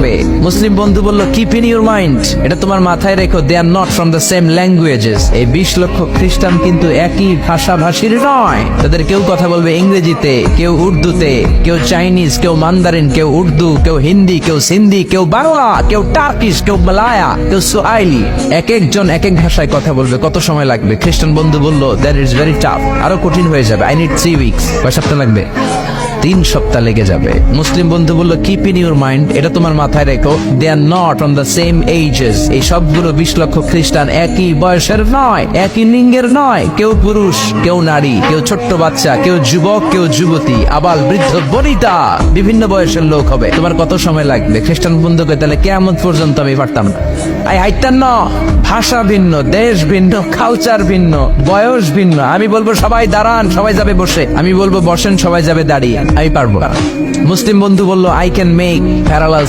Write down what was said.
লাগবে। মুসলিম বন্ধু বলল কিপ ইন ইউর মাইন্ড, এটা তোমার মাথায় রেখো, they are not from the same languages. এই 20 লক্ষ খ্রিস্টান কিন্তু একই ভাষাভাষীর নয়। তাদের কেউ কথা বলবে ইংরেজিতে, কেউ উর্দুতে, কেউ চাইনিজ, কেউ মান্দারিন, কেউ উর্দু, কেউ হিন্দি, কেউ সিন্ধি, কেউ বাংলা, কেউ টার্কিশ, কেউ মালায়া, কেউ সোয়াহিলি। এক একজন এক এক ভাষায় কথা বলবে। কত সময় লাগবে? খ্রিস্টান বন্ধু বলল দ্যাট ইজ ভেরি টাফ, আরো কঠিন হয়ে যাবে, আই নিড 3 উইকস। কয় সপ্তাহ লাগবে? 3 সপ্তাহ লেগে যাবে। মুসলিম বন্ধু বলল কিপ ইন ইউর মাইন্ড, এটা তোমার মাথায় রেখো, they are not on the same ages. এই সবগুলো 20 লক্ষ খ্রিস্টান একই বয়সের নয়, একই লিঙ্গের নয়। কেউ পুরুষ, কেউ নারী, কেউ ছোট্ট বাচ্চা, কেউ যুবক, কেউ যুবতী, আবাল বৃদ্ধ বনিতা, বিভিন্ন বয়সের লোক হবে। তোমার কত সময় লাগবে? খ্রিস্টান বন্ধুকে তাহলে কিয়ামত পর্যন্ত আমি পারতাম না। আই হাইতাম না। ভাষা ভিন্ন, দেশ ভিন্ন, কালচার ভিন্ন, বয়স ভিন্ন। আমি বলবো সবাই দাঁড়ান, সবাই যাবে বসে। আমি বলবো বসেন, সবাই যাবে দাঁড়িয়ে। আমি পারবো না। মুসলিম বন্ধু বলল আই ক্যান মেক প্যারালাল